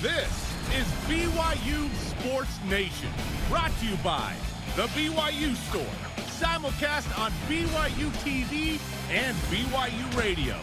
This is BYU Sports Nation, brought to you by the BYU Store, simulcast on BYU TV and BYU Radio.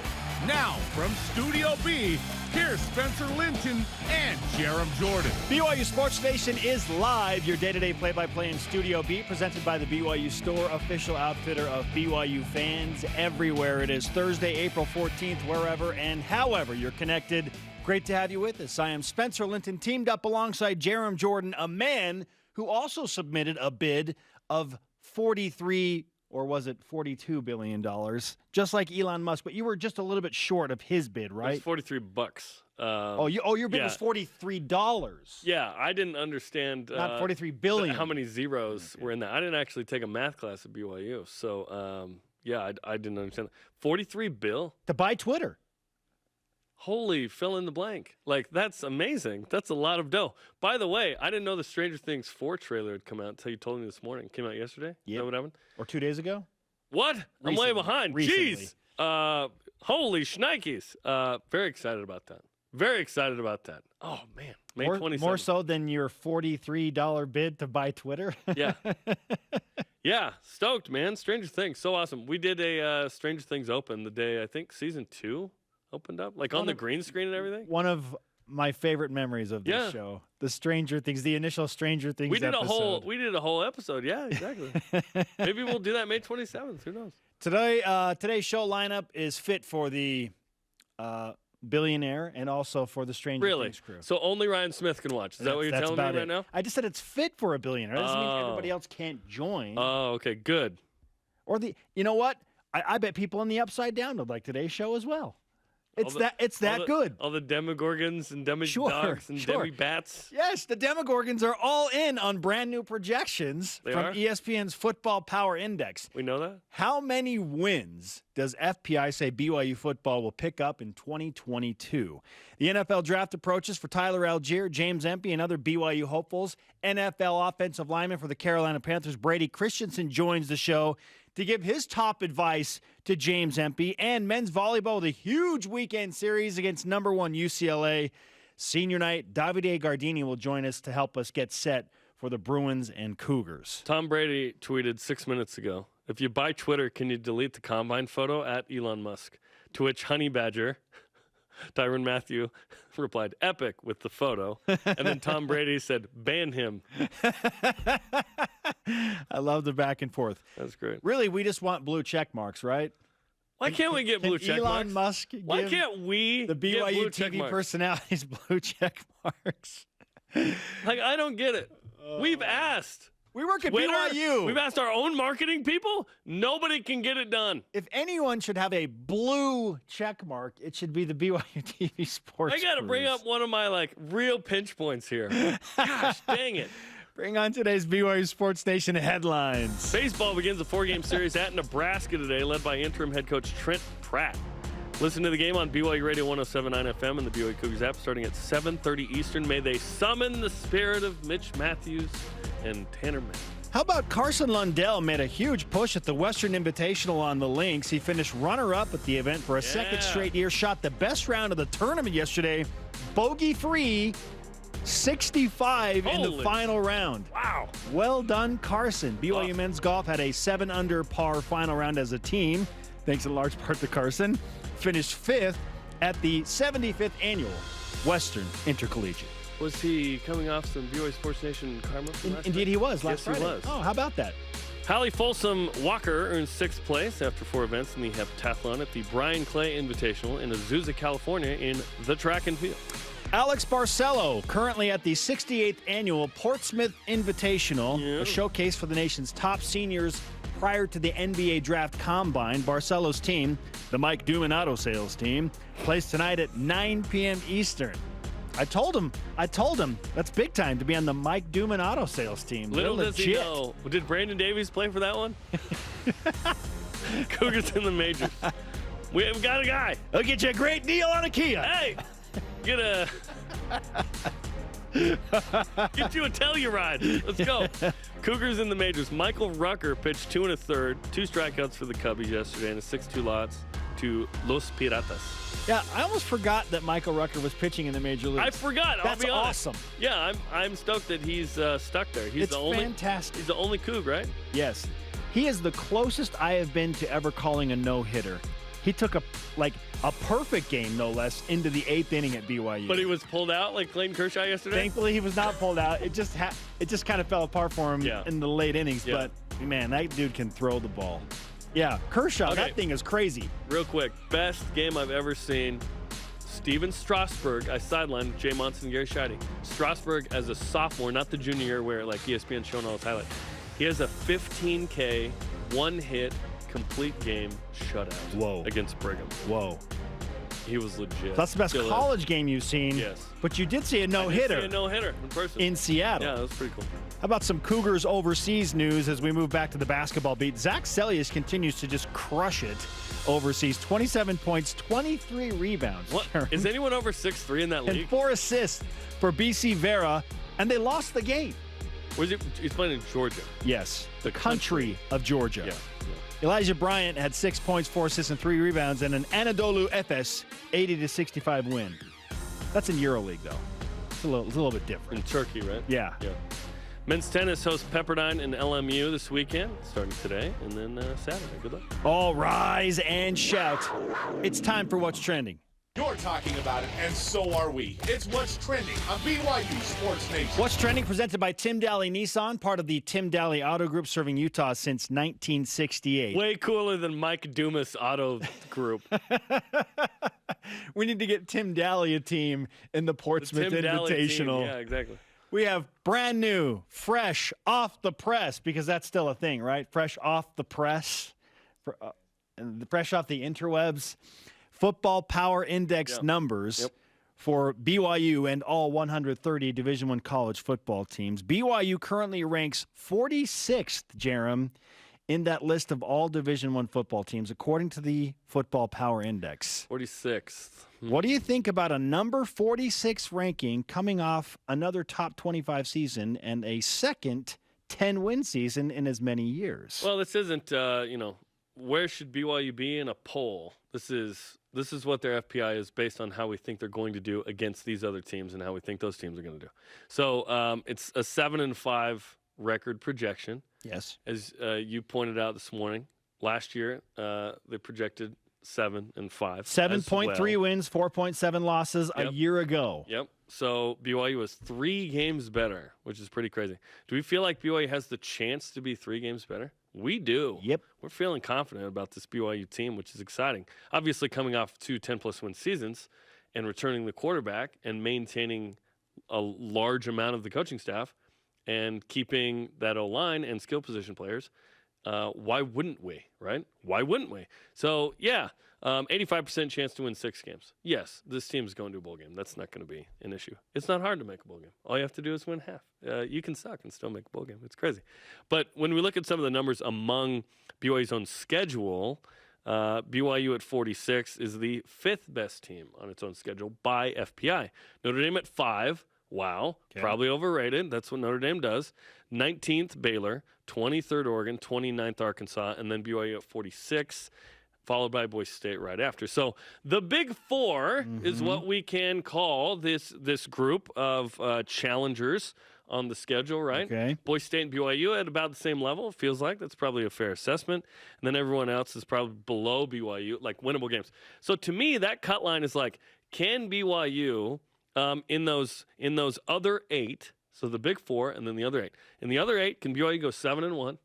Now, from Studio B, here's Spencer Linton and Jarom Jordan. BYU Sports Nation is live, your day-to-day play-by-play in Studio B, presented by the BYU Store, official outfitter of BYU fans everywhere. It is Thursday, April 14th, wherever and however you're connected. Great to have you with us. I am Spencer Linton, teamed up alongside Jarom Jordan, a man who also submitted a bid of $43 or was it $42 billion, just like Elon Musk. But you were just a little bit short of his bid, right? It was $43. Your bid was $43. Yeah, I didn't understand. Not $43 billion. How many zeros were in that? I didn't actually take a math class at BYU. So, I didn't understand. $43 billion? To buy Twitter. Holy fill in the blank. Like, that's amazing. That's a lot of dough. By the way, I didn't know the Stranger Things 4 trailer had come out until you told me this morning. It came out yesterday? Yeah. Is that what happened? Or 2 days ago? What? I'm way behind. Recently. Jeez. Holy shnikes. Very excited about that. Very excited about that. Oh, man. May 27th. More so than your $43 bid to buy Twitter? Yeah. Yeah. Stoked, man. Stranger Things. So awesome. We did a Stranger Things Open the day, I think, season 2 opened up. Like on the green screen and everything. One of my favorite memories of this show. The Stranger Things, the initial Stranger Things episode. We did a whole episode. Yeah, exactly. Maybe we'll do that May 27th. Who knows? Today's show lineup is fit for the billionaire and also for the Stranger Things crew. So only Ryan Smith can watch. Is that what you're telling me right now? I just said it's fit for a billionaire. That doesn't mean everybody else can't join. Oh, okay, good. Or you know what? I bet people in the Upside Down would like today's show as well. It's that good. All the demogorgons and demidogs and demi-bats. Yes, the demogorgons are all in on brand new projections from ESPN's Football Power Index. We know that? How many wins does FPI say BYU football will pick up in 2022? The NFL draft approaches for Tyler Algier, James Empey, and other BYU hopefuls. NFL offensive lineman for the Carolina Panthers, Brady Christensen, joins the show to give his top advice to James Empey. And men's volleyball, the huge weekend series against number 1 UCLA. Senior night, Davide Gardini will join us to help us get set for the Bruins and Cougars. Tom Brady tweeted 6 minutes ago, if you buy Twitter, can you delete the combine photo at Elon Musk? To which Honey Badger, Tyrann Mathieu, replied, epic, with the photo. And then Tom Brady said, ban him. I love the back and forth. That's great. Really, we just want blue check marks, right? Why can't we get blue check marks? Elon Musk Why can't we the BYU TV personalities blue check marks? Like, I don't get it. We've asked. We work at Twitter, BYU. We've asked our own marketing people. Nobody can get it done. If anyone should have a blue check mark, it should be the BYU TV sports. I got to bring up one of my real pinch points here. Gosh, dang it. Bring on today's BYU Sports Nation headlines. Baseball begins a 4-game series at Nebraska today, led by interim head coach Trent Pratt. Listen to the game on BYU Radio 107.9 FM and the BYU Cougars app starting at 7:30 Eastern. May they summon the spirit of Mitch Matthews and Tanner Mann. How about Carson Lundell made a huge push at the Western Invitational on the links. He finished runner-up at the event for a second straight year, shot the best round of the tournament yesterday, bogey-free, 65 in the final round. Wow. Well done, Carson. BYU men's golf had a 7-under par final round as a team, thanks in large part to Carson. Finished 5th at the 75th annual Western Intercollegiate. Was he coming off some BYU Sports Nation karma? Indeed he was last Friday. He was. Oh, how about that? Hallie Folsom Walker earned 6th place after 4 events in the heptathlon at the Brian Clay Invitational in Azusa, California in the track and field. Alex Barcelo, currently at the 68th annual Portsmouth Invitational, a showcase for the nation's top seniors prior to the NBA Draft Combine. Barcelo's team, the Mike Duman sales team, plays tonight at 9 p.m. Eastern. I told him, that's big time to be on the Mike Duman sales team. Little does he know. Did Brandon Davies play for that one? Cougars in the majors. We've got a guy. I'll get you a great deal on a Kia. Hey, get you a Telluride. Let's go. Cougars in the majors. Michael Rucker pitched 2 1/3, 2 strikeouts for the Cubbies yesterday in a 6-2 loss to Los Piratas. Yeah, I almost forgot that Michael Rucker was pitching in the major leagues. I forgot. That's I'll be honest. awesome. Yeah, I'm stoked that he's stuck there. It's fantastic. He's the only Coug, right? Yes. He is the closest I have been to ever calling a no-hitter. He took a perfect game, no less, into the 8th inning at BYU. But he was pulled out like Clayton Kershaw yesterday? Thankfully, he was not pulled out. It just kind of fell apart for him in the late innings. Yeah. But, man, that dude can throw the ball. Yeah, Kershaw, that thing is crazy. Real quick, best game I've ever seen. Steven Strasburg, I sidelined Jay Monson and Gary Scheide. Strasburg as a sophomore, not the junior year where like ESPN's showing all his highlights. He has a 15K, one-hit, complete game shutout against Brigham. Whoa. He was legit. That's the best college game you've seen. Yes. But you did see a no-hitter. I did see a no-hitter in person. In Seattle. Yeah, that was pretty cool. How about some Cougars overseas news as we move back to the basketball beat? Zach Sellius continues to just crush it overseas. 27 points, 23 rebounds. What? Is anyone over 6'3" in that league? And 4 assists for BC Vera, and they lost the game. He's playing in Georgia. Yes, the country of Georgia. Yeah. Elijah Bryant had 6 points, 4 assists, and 3 rebounds, and an Anadolu Efes 80-65 win. That's in EuroLeague, though. It's a little bit different. In Turkey, right? Yeah. Men's tennis hosts Pepperdine and LMU this weekend, starting today, and then Saturday. Good luck. All rise and shout. It's time for What's Trending. You're talking about it, and so are we. It's What's Trending on BYU Sports Nation. What's Trending presented by Tim Daly Nissan, part of the Tim Daly Auto Group, serving Utah since 1968. Way cooler than Mike Dumas Auto Group. We need to get Tim Daly a team in the Portsmouth Invitational. Yeah, exactly. We have brand new, fresh, off the press, because that's still a thing, right? Fresh off the press, fresh off the interwebs. Football Power Index numbers for BYU and all 130 Division I college football teams. BYU currently ranks 46th, Jarom, in that list of all Division I football teams, according to the Football Power Index. 46th. What do you think about a number 46 ranking coming off another top 25 season and a second 10-win season in as many years? Well, this isn't, where should BYU be in a poll? This is what their FPI is based on how we think they're going to do against these other teams and how we think those teams are going to do. So it's a 7-5 record projection. Yes. As you pointed out this morning, last year they projected 7-5. 7.3 wins, 4.7 losses a year ago. Yep. So BYU was 3 games better, which is pretty crazy. Do we feel like BYU has the chance to be 3 games better? We do. Yep. We're feeling confident about this BYU team, which is exciting. Obviously, coming off 2 10-plus win seasons and returning the quarterback and maintaining a large amount of the coaching staff and keeping that O-line and skill position players, why wouldn't we, right? Why wouldn't we? So, 85% chance to win 6 games. Yes, this team is going to a bowl game. That's not going to be an issue. It's not hard to make a bowl game. All you have to do is win half. You can suck and still make a bowl game. It's crazy. But when we look at some of the numbers among BYU's own schedule, BYU at 46 is the 5th best team on its own schedule by FPI. Notre Dame at 5. Wow, probably overrated. That's what Notre Dame does. 19th Baylor, 23rd Oregon, 29th Arkansas, and then BYU at 46, followed by Boise State right after. So the Big Four is what we can call this group of challengers on the schedule, right? Okay. Boise State and BYU at about the same level, it feels like. That's probably a fair assessment. And then everyone else is probably below BYU, like winnable games. So to me, that cut line is like, can BYU in those other 8, so the Big Four and then the other 8. In the other 8, can BYU go 7-1?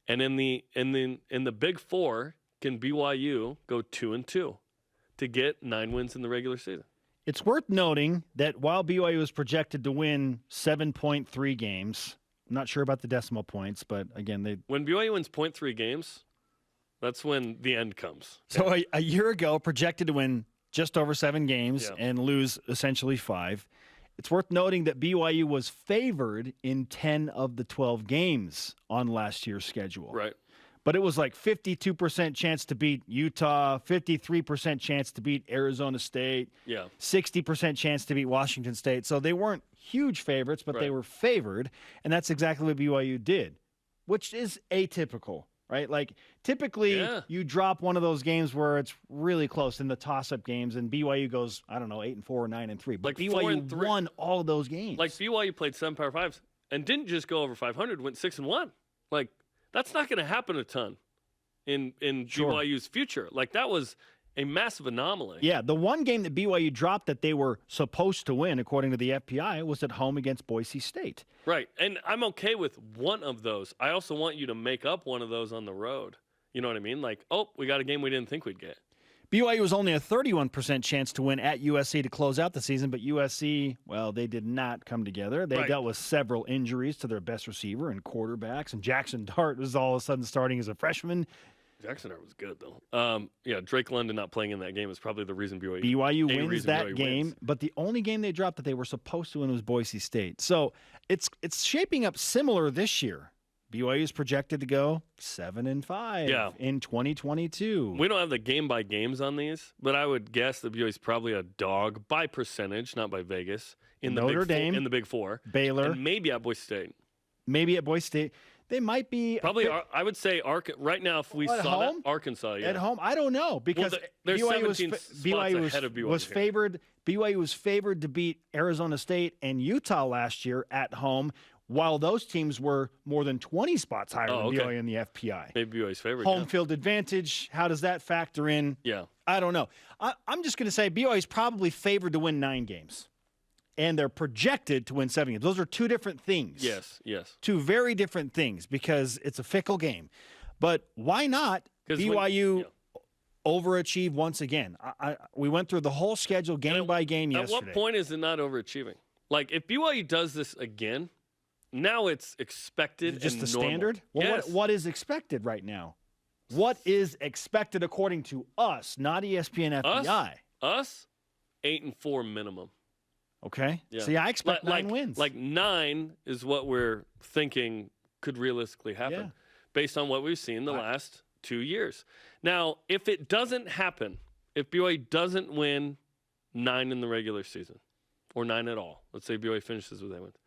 And in the Big Four, can BYU go 2-2 to get 9 wins in the regular season? It's worth noting that while BYU is projected to win 7.3 games, I'm not sure about the decimal points, but again, when BYU wins 0.3 games, that's when the end comes. So a year ago, projected to win just over 7 games and lose essentially 5. It's worth noting that BYU was favored in 10 of the 12 games on last year's schedule. Right. But it was like 52% chance to beat Utah, 53% chance to beat Arizona State, 60% chance to beat Washington State. So they weren't huge favorites, but they were favored, and that's exactly what BYU did, which is atypical right? Like, typically you drop one of those games where it's really close in the toss-up games, and BYU goes, 8-4 or 9-3. But like BYU won all of those games. Like, BYU played 7 Power 5s and didn't just go over 500, went 6-1. Like, that's not going to happen a ton in BYU's future. Like, that was a massive anomaly. Yeah, the one game that BYU dropped that they were supposed to win, according to the FPI, was at home against Boise State. Right, and I'm okay with one of those. I also want you to make up one of those on the road. You know what I mean? Like, we got a game we didn't think we'd get. BYU was only a 31% chance to win at USC to close out the season, but USC, well, they did not come together. They dealt with several injuries to their best receiver and quarterbacks, and Jackson Dart was all of a sudden starting as a freshman. Jackson Dart was good, though. Drake London not playing in that game is probably the reason BYU wins that game, but the only game they dropped that they were supposed to win was Boise State. So it's shaping up similar this year. BYU is projected to go 7-5 in 2022. We don't have the game-by games on these, but I would guess that BYU is probably a dog by percentage, not by Vegas, in Notre Dame, in the Big Four. Baylor. And maybe at Boise State. Maybe at Boise State. They might be probably. I would say right now, if we saw that, Arkansas. Yeah. At home, I don't know because there's 17 spots ahead of BYU. Was favored. BYU was favored to beat Arizona State and Utah last year at home, while those teams were more than 20 spots higher than BYU in the FPI. Maybe BYU's favorite. Home field advantage. How does that factor in? Yeah, I don't know. I'm just going to say BYU is probably favored to win 9 games. And they're projected to win 7 games. Those are two different things. Yes. Two very different things because it's a fickle game. But why not BYU overachieve once again? We went through the whole schedule game by game yesterday. At what point is it not overachieving? Like, if BYU does this again, now it's expected. Just the normal. Standard? Well, yes. What is expected right now? What is expected according to us, not ESPN FPI? Us? 8-4 minimum. Okay. Yeah. See, I expect 9 wins. Like 9 is what we're thinking could realistically happen based on what we've seen the last 2 years. Now, if it doesn't happen, if BYU doesn't win 9 in the regular season or 9 at all, let's say BYU finishes with 8 wins,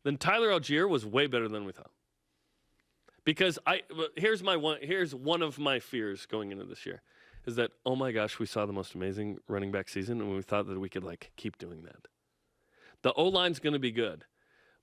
then Tyler Algier was way better than we thought. Because here's one of my fears going into this year is that, oh my gosh, we saw the most amazing running back season and we thought that we could keep doing that. The O-line's going to be good,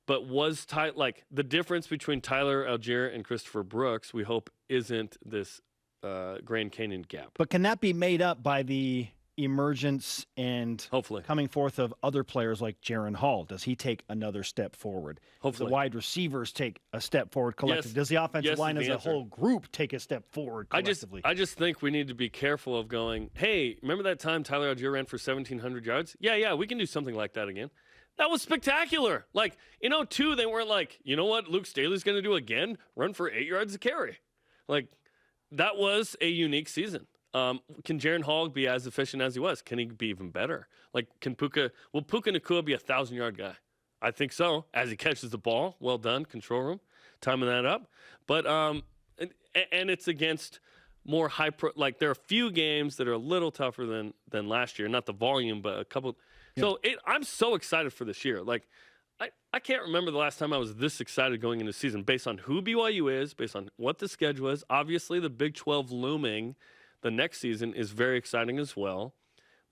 but the difference between Tyler Algier and Christopher Brooks, we hope, isn't this Grand Canyon gap. But can that be made up by the emergence and hopefully coming forth of other players like Jaron Hall? Does he take another step forward? Hopefully. Does the wide receivers take a step forward collectively? Yes. Does the offensive line as the a whole group take a step forward collectively? I just think we need to be careful of going, hey, remember that time Tyler Algier ran for 1,700 yards? Yeah, we can do something like that again. That was spectacular. Like, in 2002, they weren't like, you know what Luke Staley's going to do again? Run for 8 yards a carry. Like, that was a unique season. Can Jaron Hall be as efficient as he was? Can he be even better? Like, will Puka Nacua be a 1,000-yard guy? I think so. As he catches the ball, well done, control room, timing that up. But, and it's against more there are a few games that are a little tougher than last year. Not the volume, but a couple. Yeah. So I'm so excited for this year. Like, I can't remember the last time I was this excited going into the season based on who BYU is, based on what the schedule is. Obviously, the Big 12 looming the next season is very exciting as well.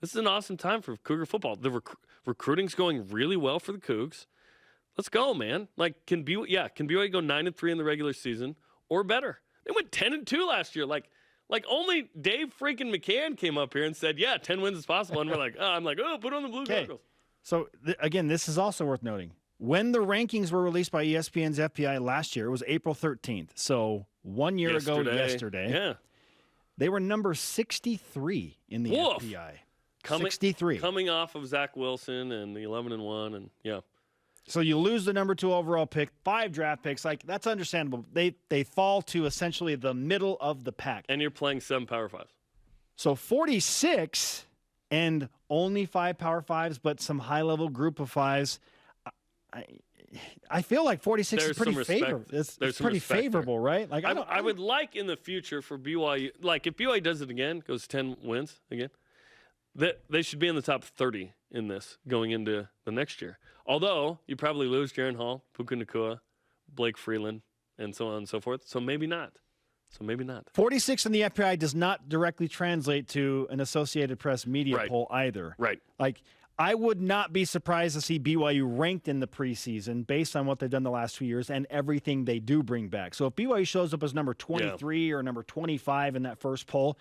This is an awesome time for Cougar football. The recruiting's going really well for the Cougs. Let's go, man. Like, can BYU go 9-3 in the regular season or better? They went 10-2 last year. Like only Dave freaking McCann came up here and said, 10 wins is possible. And we're like, put on the blue goggles. So, again, this is also worth noting. When the rankings were released by ESPN's FPI last year, it was April 13th. So 1 year ago yesterday. Yeah. They were number 63 in the FPI. 63. Coming off of Zach Wilson and the 11-1 and So you lose the number 2 overall pick, 5 draft picks. Like, that's understandable. They fall to essentially the middle of the pack. And you're playing 7 Power 5s. So 46 and only 5 Power 5s, but some high-level group of 5s. I feel like 46 is pretty favorable. It's pretty favorable, right? Like, I would like in the future for BYU, like if BYU does it again, goes 10 wins again, that they should be in the top 30 in this going into the next year. Although you probably lose Jaron Hall, Puka Nacua, Blake Freeland, and so on and so forth. So maybe not. So maybe not. 46 in the FPI does not directly translate to an Associated Press media poll either. Right. Like, I would not be surprised to see BYU ranked in the preseason based on what they've done the last 2 years and everything they do bring back. So if BYU shows up as number 23 or number 25 in that first poll,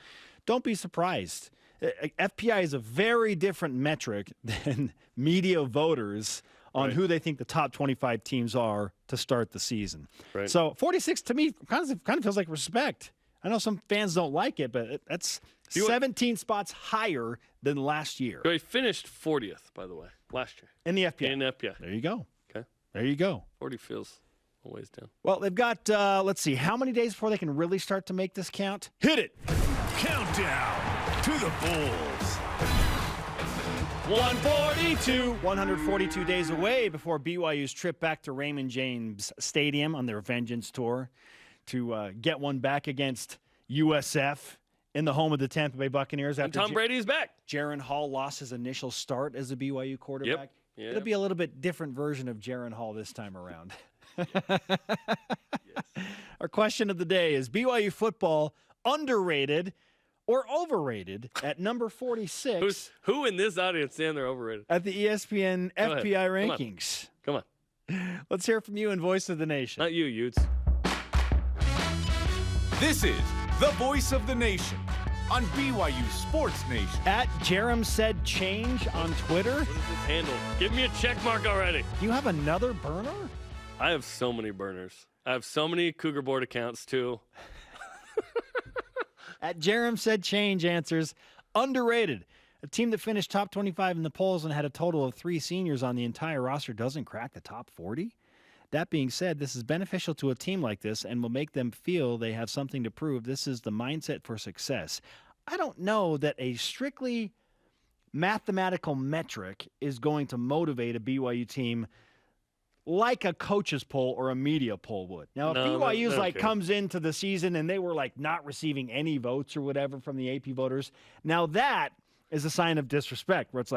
don't be surprised. FPI is a very different metric than media voters on who they think the top 25 teams are to start the season. Right. So 46 to me kind of feels like respect. I know some fans don't like it, but that's 17 spots higher than last year. They finished 40th, by the way, last year. In the FPI. In FPI. There you go. Okay. There you go. 40 feels a ways down. Well, they've got, let's see, how many days before they can really start to make this count? Hit it. Countdown to the Bulls. 142 days away before BYU's trip back to Raymond James Stadium on their vengeance tour to get one back against USF in the home of the Tampa Bay Buccaneers. And Tom Brady's back. Jaron Hall lost his initial start as a BYU quarterback. Yep. It'll be a little bit different version of Jaron Hall this time around. Our question of the day is BYU football underrated or overrated at number 46? Who in this audience saying they're overrated? At the ESPN Go FPI ahead. rankings. Come on. Let's hear from you in Voice of the Nation. Not you, Utes. This is the Voice of the Nation on BYU Sports Nation. At Jarom Said Change on Twitter. What is this handle? Give me a check mark already. Do you have another burner? I have so many burners. I have so many Cougar Board accounts, too. At Jarom Said Change answers, underrated. A team that finished top 25 in the polls and had a total of 3 seniors on the entire roster doesn't crack the top 40? That being said, this is beneficial to a team like this and will make them feel they have something to prove. This is the mindset for success. I don't know that a strictly mathematical metric is going to motivate a BYU team like a coach's poll or a media poll would. Now, if BYU's comes into the season and they were not receiving any votes or whatever from the AP voters, now that is a sign of disrespect where it's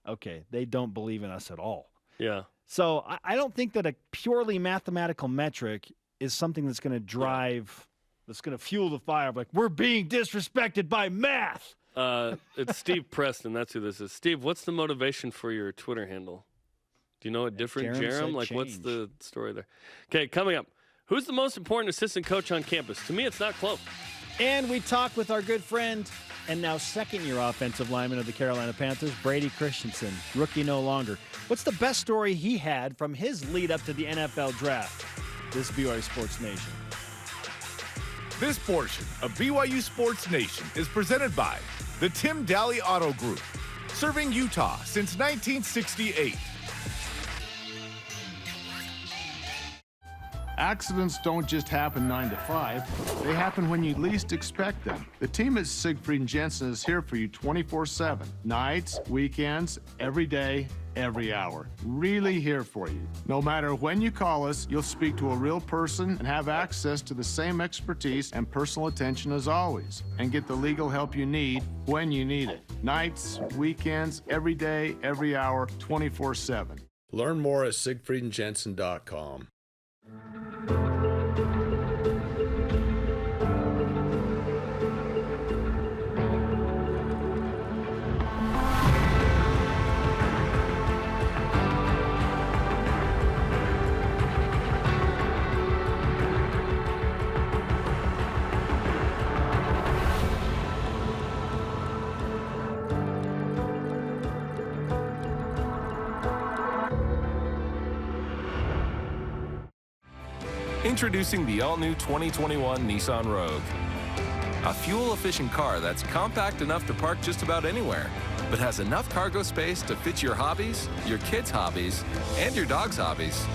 okay, they don't believe in us at all. Yeah. So I don't think that a purely mathematical metric is something that's going to drive, that's going to fuel the fire of we're being disrespected by math. It's Steve Preston. That's who this is. Steve, what's the motivation for your Twitter handle? Do you know a different Jarom? What's the story there? Okay, coming up. Who's the most important assistant coach on campus? To me, it's not close. And we talk with our good friend and now second-year offensive lineman of the Carolina Panthers, Brady Christensen, rookie no longer. What's the best story he had from his lead up to the NFL draft? This BYU Sports Nation. This portion of BYU Sports Nation is presented by the Tim Daly Auto Group, serving Utah since 1968. Accidents don't just happen 9 to 5. They happen when you least expect them. The team at Siegfried & Jensen is here for you 24/7. Nights, weekends, every day, every hour. Really here for you. No matter when you call us, you'll speak to a real person and have access to the same expertise and personal attention as always, and get the legal help you need when you need it. Nights, weekends, every day, every hour, 24/7. Learn more at siegfriedandjensen.com. Introducing the all-new 2021 Nissan Rogue. A fuel-efficient car that's compact enough to park just about anywhere, but has enough cargo space to fit your hobbies, your kids' hobbies, and your dog's hobbies.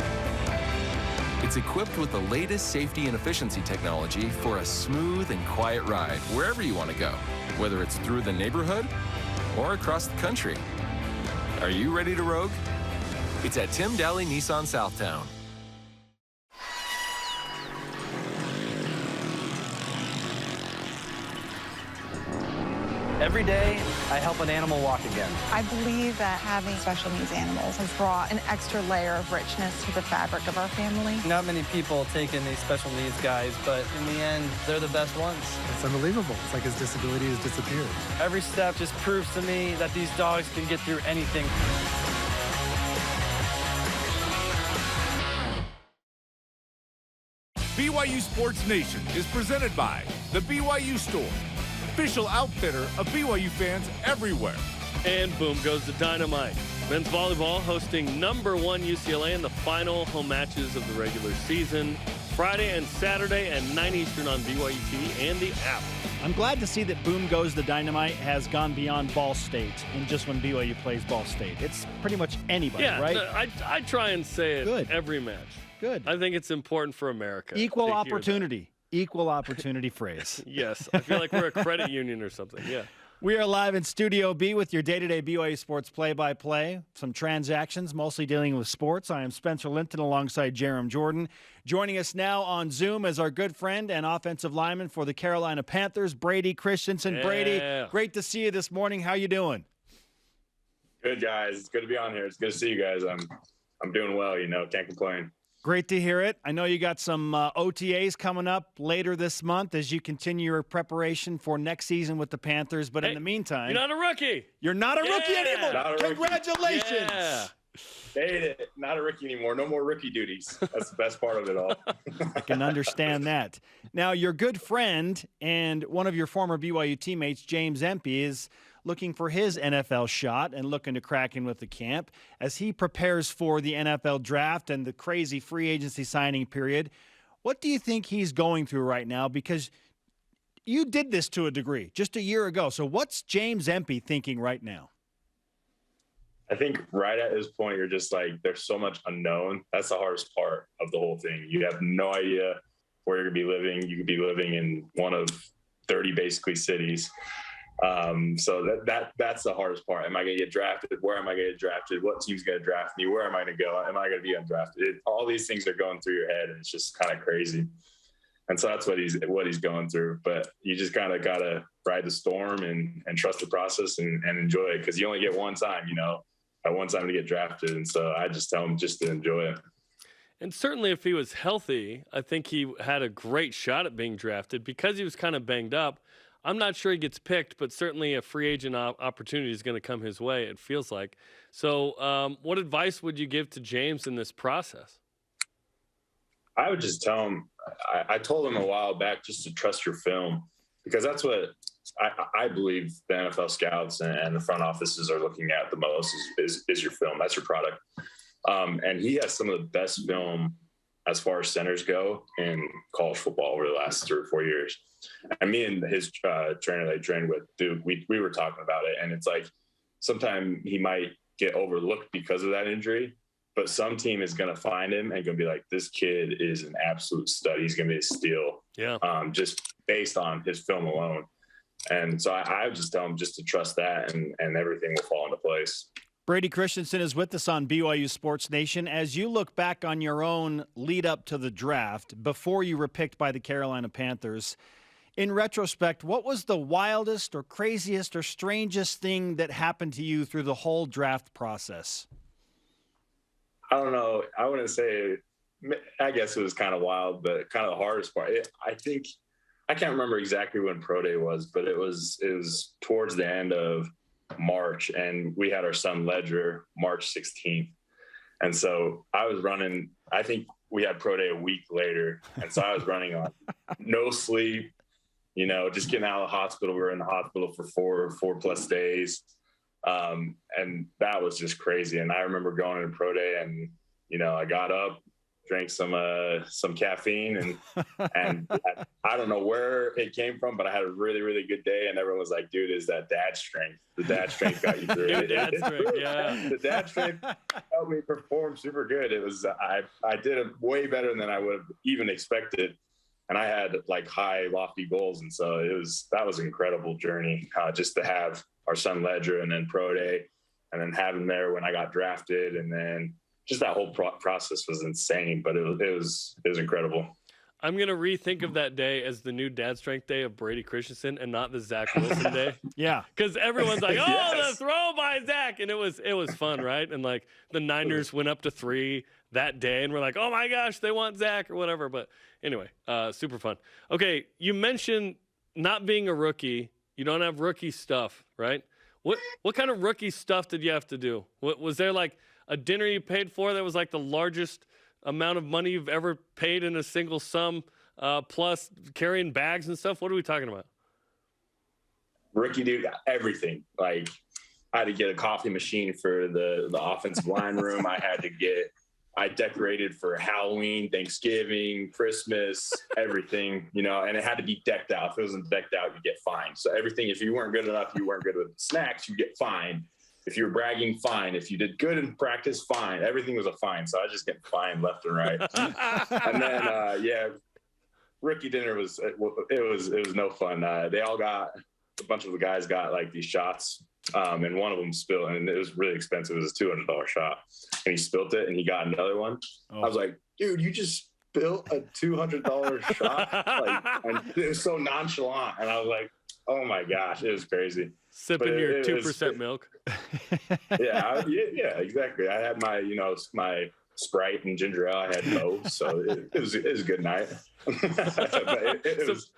It's equipped with the latest safety and efficiency technology for a smooth and quiet ride wherever you want to go, whether it's through the neighborhood or across the country. Are you ready to rogue? It's at Tim Daly Nissan Southtown. Every day, I help an animal walk again. I believe that having special needs animals has brought an extra layer of richness to the fabric of our family. Not many people take in these special needs guys, but in the end, they're the best ones. It's unbelievable. It's like his disability has disappeared. Every step just proves to me that these dogs can get through anything. BYU Sports Nation is presented by the BYU Store, official outfitter of BYU fans everywhere. And boom goes the dynamite. Men's volleyball hosting #1 UCLA in the final home matches of the regular season. Friday and Saturday at 9 Eastern on BYU TV and the app. I'm glad to see that Boom Goes the Dynamite has gone beyond Ball State and just when BYU plays Ball State. It's pretty much anybody, right? Yeah, I try and say it every match. Good. I think it's important for America. Equal opportunity. Equal opportunity phrase. Yes. I feel like we're a credit union or something. Yeah. We are live in Studio B with your day-to-day BYU sports play-by-play. Some transactions, mostly dealing with sports. I am Spencer Linton alongside Jarom Jordan. Joining us now on Zoom is our good friend and offensive lineman for the Carolina Panthers, Brady Christensen. Yeah. Brady, great to see you this morning. How you doing? Good, guys. It's good to be on here. It's good to see you guys. I'm doing well, can't complain. Great to hear it. I know you got some OTAs coming up later this month as you continue your preparation for next season with the Panthers. But in the meantime, you're not a rookie. You're not a rookie anymore. Not a Congratulations. Rookie. Yeah. Made it. Not a rookie anymore. No more rookie duties. That's the best part of it all. I can understand that. Now, your good friend and one of your former BYU teammates, James Empey, is looking for his NFL shot and looking to crack in with the camp as he prepares for the NFL draft and the crazy free agency signing period. What do you think he's going through right now? Because you did this to a degree just a year ago. So what's James Empey thinking right now? I think right at this point, you're just like, there's so much unknown. That's the hardest part of the whole thing. You have no idea where you're going to be living. You could be living in one of 30 basically cities. So that's the hardest part. Am I going to get drafted? Where am I going to get drafted? What team's going to draft me? Where am I going to go? Am I going to be undrafted? All these things are going through your head, and it's just kind of crazy. And so that's what he's going through. But you just kind of got to ride the storm and trust the process and enjoy it, because you only get one time, at one time to get drafted. And so I just tell him just to enjoy it. And certainly if he was healthy, I think he had a great shot at being drafted. Because he was kind of banged up, I'm not sure he gets picked, but certainly a free agent opportunity is going to come his way, it feels like. So what advice would you give to James in this process? I would just tell him, I told him a while back just to trust your film, because that's what I believe the NFL scouts and the front offices are looking at the most is your film. That's your product. And he has some of the best film as far as centers go in college football over the last 3 or 4 years. And me and his trainer they trained with, Duke, we were talking about it. And it's like, sometimes he might get overlooked because of that injury, but some team is going to find him and going to be like, this kid is an absolute stud. He's going to be a steal. Yeah. Just based on his film alone. And so I would just tell him just to trust that and everything will fall into place. Brady Christensen is with us on BYU Sports Nation. As you look back on your own lead up to the draft, before you were picked by the Carolina Panthers, in retrospect, what was the wildest or craziest or strangest thing that happened to you through the whole draft process? I don't know. I wouldn't say, I guess it was kind of wild, but kind of the hardest part. I can't remember exactly when Pro Day was, but it was towards the end of March, and we had our son Ledger March 16th. And so I was running, I think we had Pro Day a week later. And so I was running on no sleep, just getting out of the hospital. We were in the hospital for four plus days. And that was just crazy. And I remember going into Pro Day and, I got up, drank some caffeine and I don't know where it came from, but I had a really, really good day. And everyone was like, dude, is that dad strength? The dad strength got you through it. Dad strength, yeah. The dad strength helped me perform super good. It was, I did it way better than I would have even expected. And I had like high lofty goals. And so that was an incredible journey, just to have our son Ledger and then Pro Day and then have him there when I got drafted. And then just that whole process was insane, but it was incredible. I'm going to rethink of that day as the new dad strength day of Brady Christensen and not the Zach Wilson day. Yeah. Because everyone's like, oh, Yes. the throw by Zach. And it was fun, right? And, like, the Niners went up to 3 that day, and we're like, oh, my gosh, they want Zach or whatever. But anyway, super fun. Okay, you mentioned not being a rookie. You don't have rookie stuff, right? What kind of rookie stuff did you have to do? Was there, like, a dinner you paid for that was, like, the largest amount of money you've ever paid in a single sum, plus carrying bags and stuff? What are we talking about? Rookie dude, everything. Like, I had to get a coffee machine for the offensive line room. I decorated for Halloween, Thanksgiving, Christmas, everything, and it had to be decked out. If it wasn't decked out, you get fined. So everything, if you weren't good enough, you weren't good with snacks, you get fined. If you were bragging, fine. If you did good in practice, fine. Everything was a fine. So I just get fined left and right. And then, rookie dinner was no fun. A bunch of the guys got like these shots, and one of them spilled, and it was really expensive. It was a $200 shot, and he spilled it, and he got another one. Oh. I was like, dude, you just spilled a $200 shot, and it was so nonchalant, and I was like, oh my gosh, it was crazy. Sipping your 2% milk. Yeah, exactly. I had my, my Sprite and ginger ale. I had both, so it was a good night. But it was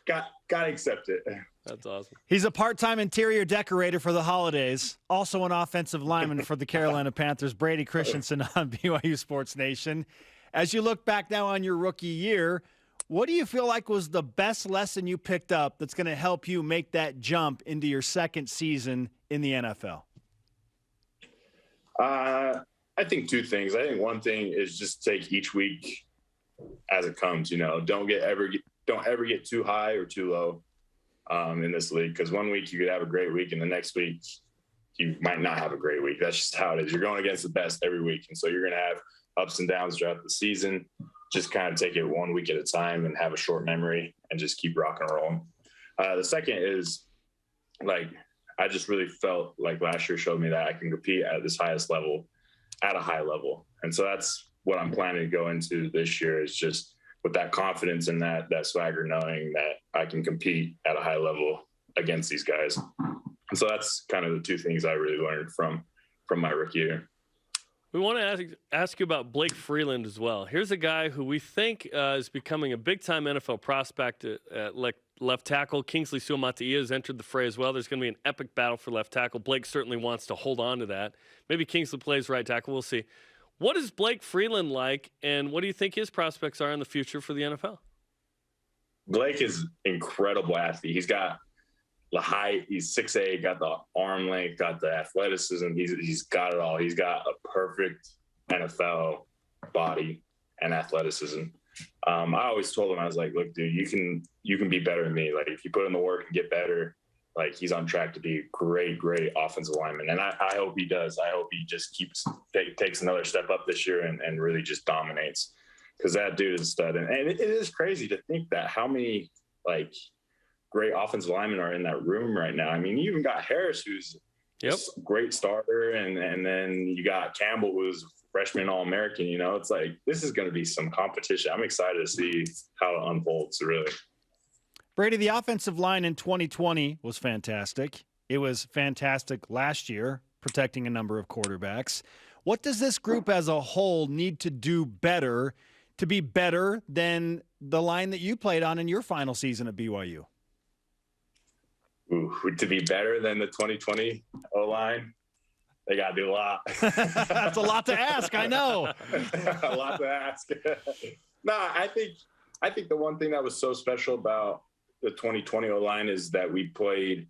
got to accept it. That's awesome. He's a part-time interior decorator for the holidays, also an offensive lineman for the Carolina Panthers. Brady Christensen on BYU Sports Nation. As you look back now on your rookie year, what do you feel like was the best lesson you picked up that's going to help you make that jump into your second season in the NFL? I think two things. I think one thing is just take each week as it comes. Don't ever get too high or too low in this league, because one week you could have a great week and the next week you might not have a great week. That's just how it is. You're going against the best every week, and so you're going to have ups and downs throughout the season. Just kind of take it 1 week at a time and have a short memory and just keep rocking and rolling. The second is, like, I just really felt like last year showed me that I can compete at this highest level at a high level. And so that's what I'm planning to go into this year, is just with that confidence and that swagger, knowing that I can compete at a high level against these guys. And so that's kind of the two things I really learned from my rookie year. We want to ask you about Blake Freeland as well. Here's a guy who we think is becoming a big-time NFL prospect at left tackle. Kingsley Suamataia has entered the fray as well. There's going to be an epic battle for left tackle. Blake certainly wants to hold on to that. Maybe Kingsley plays right tackle. We'll see. What is Blake Freeland like, and what do you think his prospects are in the future for the NFL? Blake is an incredible athlete. He's got the height, he's 6'8", got the arm length, got the athleticism. He's got it all. He's got a perfect NFL body and athleticism. I always told him, I was like, look, dude, you can be better than me. Like, if you put in the work and get better, like, he's on track to be a great offensive lineman. And I hope he does. I hope he just takes another step up this year and really just dominates, because that dude is a stud. And it is crazy to think that how many, like, great offensive linemen are in that room right now. I mean, you even got Harris, who's a great starter, and then you got Campbell, who's freshman All-American. It's like, this is going to be some competition. I'm excited to see how it unfolds, really. Brady, the offensive line in 2020 was fantastic. It was fantastic last year, protecting a number of quarterbacks. What does this group as a whole need to do better to be better than the line that you played on in your final season at BYU? Ooh, to be better than the 2020 O-line, they got to do a lot. That's a lot to ask, I know. A lot to ask. I think the one thing that was so special about the 2020 O-line is that we played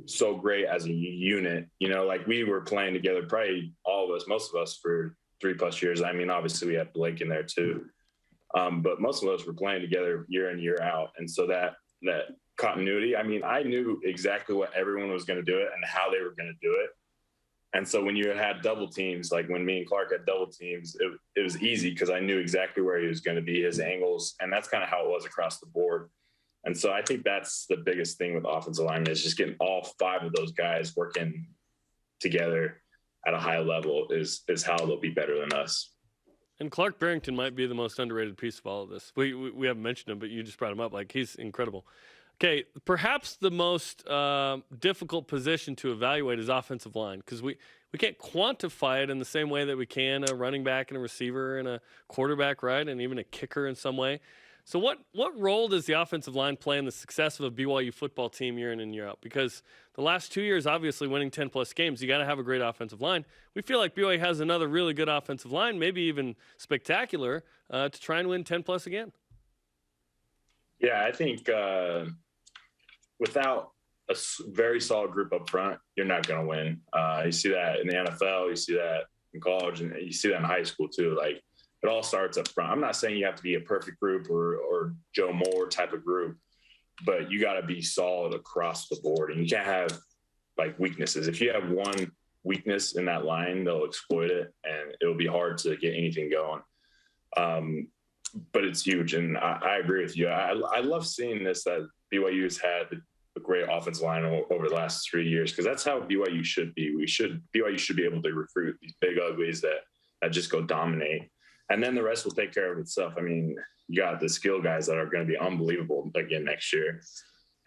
so great as a unit. Like, we were playing together, probably all of us, most of us, for 3+ years. I mean, obviously we had Blake in there too. But most of us were playing together year in, year out. And so that continuity, I mean, I knew exactly what everyone was going to do it and how they were going to do it. And so when you had double teams, like when me and Clark had double teams, it was easy because I knew exactly where he was going to be, his angles. And that's kind of how it was across the board. And so I think that's the biggest thing with offensive linemen, is just getting all 5 of those guys working together at a high level is how they'll be better than us. And Clark Barrington might be the most underrated piece of all of this. We haven't mentioned him, but you just brought him up. Like, he's incredible. Okay, perhaps the most difficult position to evaluate is offensive line, because we can't quantify it in the same way that we can a running back and a receiver and a quarterback, right, and even a kicker in some way. So what role does the offensive line play in the success of a BYU football team year in and year out? Because the last 2 years, obviously winning 10-plus games, you got to have a great offensive line. We feel like BYU has another really good offensive line, maybe even spectacular, to try and win 10-plus again. Yeah, I think without a very solid group up front, you're not going to win. You see that in the NFL, you see that in college, and you see that in high school too. Like, it all starts up front. I'm not saying you have to be a perfect group or Joe Moore type of group, but you got to be solid across the board, and you can't have like weaknesses. If you have one weakness in that line, they'll exploit it, and it'll be hard to get anything going. But it's huge, and I agree with you. I love seeing this, that BYU has had a great offensive line over the last 3 years, because that's how BYU should be. BYU should be able to recruit these big uglies that just go dominate, and then the rest will take care of itself. I mean, you got the skill guys that are going to be unbelievable again next year,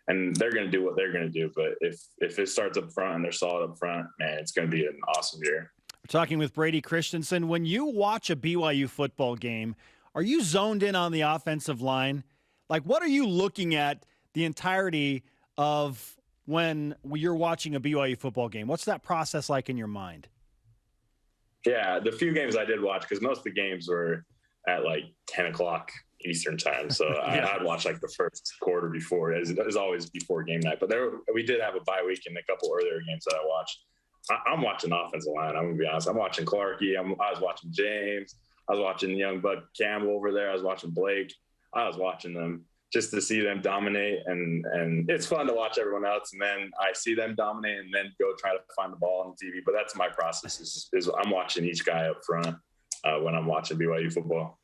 and they're going to do what they're going to do. But if it starts up front and they're solid up front, man, it's going to be an awesome year. We're talking with Brady Christensen. When you watch a BYU football game, are you zoned in on the offensive line? Like, what are you looking at the entirety of when you're watching a BYU football game? What's that process like in your mind? Yeah, the few games I did watch, because most of the games were at like 10 o'clock Eastern time. So yeah. I'd watch like the first quarter before. It was always before game night. But we did have a bye week in a couple earlier games that I watched. I'm watching offensive line. I'm going to be honest. I'm watching Clarkie. I was watching James. I was watching young Buck Campbell over there. I was watching Blake. I was watching them just to see them dominate. And it's fun to watch everyone else. And then I see them dominate and then go try to find the ball on TV. But that's my process is I'm watching each guy up front when I'm watching BYU football.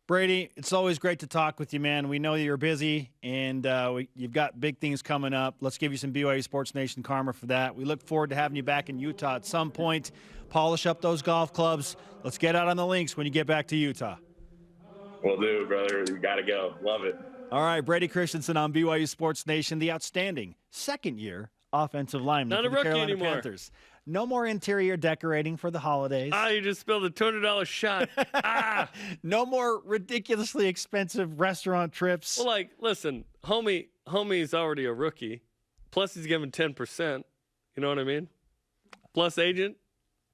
Brady, it's always great to talk with you, man. We know you're busy, and you've got big things coming up. Let's give you some BYU Sports Nation karma for that. We look forward to having you back in Utah at some point. Polish up those golf clubs. Let's get out on the links when you get back to Utah. Will do, brother. You got to go. Love it. All right, Brady Christensen on BYU Sports Nation, the outstanding second-year offensive lineman Not for a the rookie Carolina anymore. Panthers. No more interior decorating for the holidays. You just spilled a $200 shot. No more ridiculously expensive restaurant trips. Well, like, listen, homie's already a rookie. Plus he's given 10%. You know what I mean? Plus agent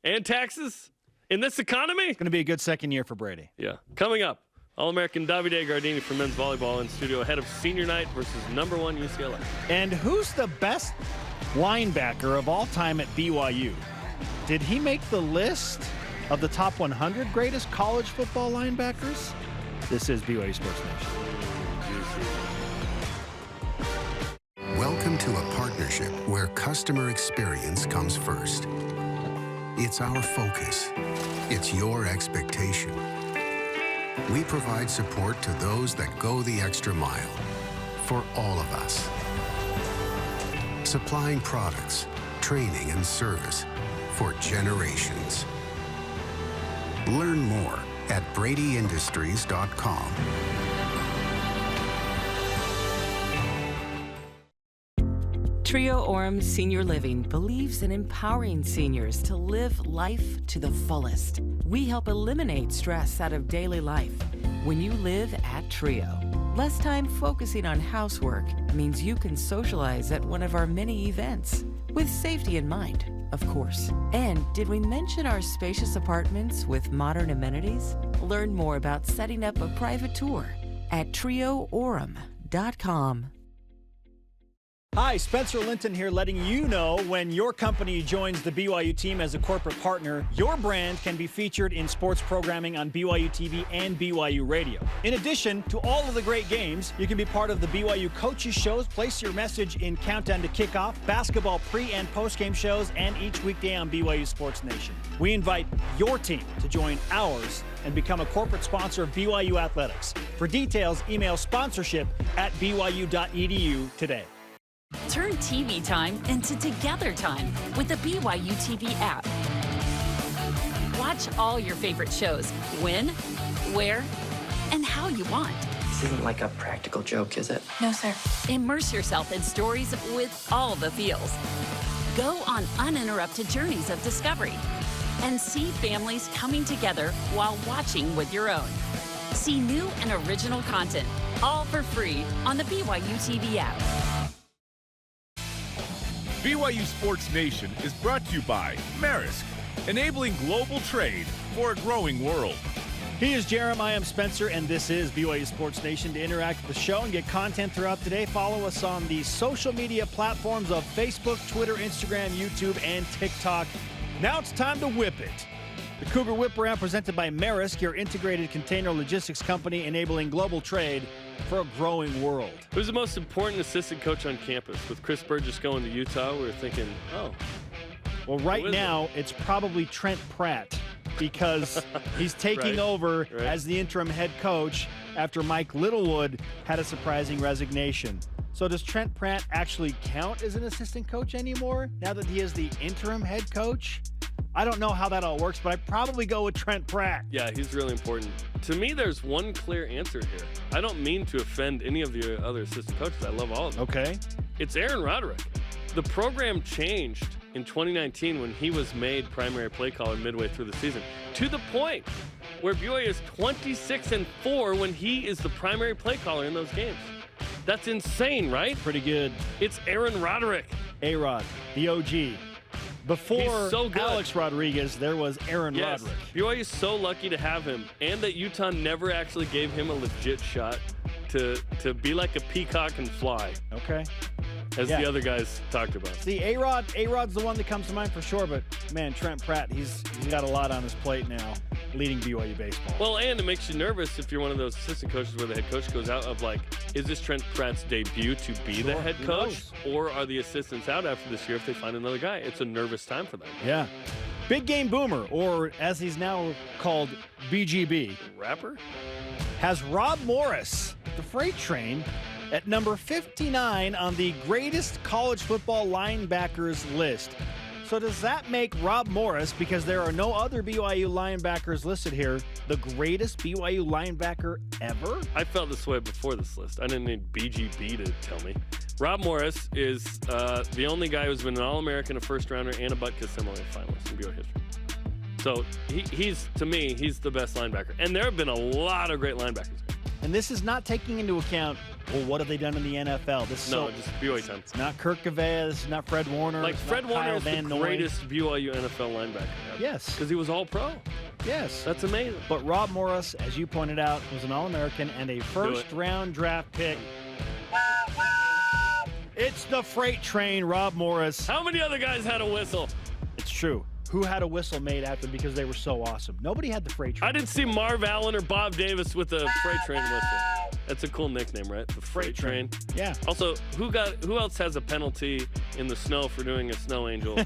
and taxes in this economy. It's going to be a good second year for Brady. Yeah. Coming up, All-American Davide Gardini for men's volleyball in studio ahead of senior night versus #1 UCLA. And who's the best linebacker of all time at BYU? Did he make the list of the top 100 greatest college football linebackers? This is BYU Sports Nation. Welcome to a partnership where customer experience comes first. It's our focus. It's your expectation. We provide support to those that go the extra mile for all of us. Supplying products, training, and service for generations. Learn more at bradyindustries.com. Trio Orem Senior Living believes in empowering seniors to live life to the fullest. We help eliminate stress out of daily life when you live at Trio. Less time focusing on housework means you can socialize at one of our many events, with safety in mind, of course. And did we mention our spacious apartments with modern amenities? Learn more about setting up a private tour at trioorem.com. Hi, Spencer Linton here, letting you know when your company joins the BYU team as a corporate partner, your brand can be featured in sports programming on BYU TV and BYU Radio. In addition to all of the great games, you can be part of the BYU coaches shows, place your message in Countdown to Kickoff, basketball pre- and post-game shows, and each weekday on BYU Sports Nation. We invite your team to join ours and become a corporate sponsor of BYU Athletics. For details, email sponsorship@byu.edu today. Turn TV time into together time with the BYU TV app. Watch Watch all your favorite shows when, where, and how you want. This isn't like a practical joke, is it? No, sir. Immerse yourself in stories with all the feels. Go on uninterrupted journeys of discovery and see families coming together while watching with your own. See new and original content, all for free on the BYU TV app. BYU Sports Nation is brought to you by Maersk, enabling global trade for a growing world. He is Jarom, I am Spencer, and this is BYU Sports Nation. To interact with the show and get content throughout the day, follow us on the social media platforms of Facebook, Twitter, Instagram, YouTube, and TikTok. Now it's time to whip it. The Cougar Whip Around presented by Maersk, your integrated container logistics company enabling global trade for a growing world. Who's the most important assistant coach on campus? With Chris Burgess going to Utah, we were thinking, well, right now it's probably Trent Pratt because he's taking over as the interim head coach after Mike Littlewood had a surprising resignation. So does Trent Pratt actually count as an assistant coach anymore now that he is the interim head coach? I don't know how that all works, but I'd probably go with Trent Pratt. Yeah, he's really important. To me, there's one clear answer here. I don't mean to offend any of the other assistant coaches. I love all of them. Okay. It's Aaron Roderick. The program changed in 2019 when he was made primary play caller midway through the season, to the point where BYU is 26-4 when he is the primary play caller in those games. That's insane, right? Pretty good. It's Aaron Roderick. A-Rod, the OG. Before so Alex Rodriguez, there was Aaron Roderick. BYU is so lucky to have him, and that Utah never actually gave him a legit shot to be like a peacock and fly. Okay. As the other guys talked about. See, A-Rod's the one that comes to mind for sure, but man, Trent Pratt, he's got a lot on his plate now, leading BYU baseball. Well, and it makes you nervous if you're one of those assistant coaches where the head coach goes out of like, is this Trent Pratt's debut to be the head coach? Or are the assistants out after this year if they find another guy? It's a nervous time for them. Yeah. Big Game Boomer, or as he's now called, BGB. Rapper? Has Rob Morris, the freight train, at number 59 on the greatest college football linebackers list. So does that make Rob Morris, because there are no other BYU linebackers listed here, the greatest BYU linebacker ever? I felt this way before this list. I didn't need BGB to tell me. Rob Morris is the only guy who's been an All-American, a first-rounder, and a Butkus similar finalist in BYU history. So he's, to me, he's the best linebacker. And there have been a lot of great linebackers. And this is not taking into account, well, what have they done in the NFL? This is just BYU time. It's not Kirk Gavea. This is not Fred Warner. Like, Fred Warner is the greatest BYU NFL linebacker ever. Yes. Because he was all-pro. Yes. That's amazing. But Rob Morris, as you pointed out, was an All-American and a first-round draft pick. It's the freight train, Rob Morris. How many other guys had a whistle? It's true. Who had a whistle made after them because they were so awesome? Nobody had the freight train. I didn't see Marv Allen or Bob Davis with a freight train whistle. That's a cool nickname, right? The freight train. Yeah. Also, who else has a penalty in the snow for doing a snow angel?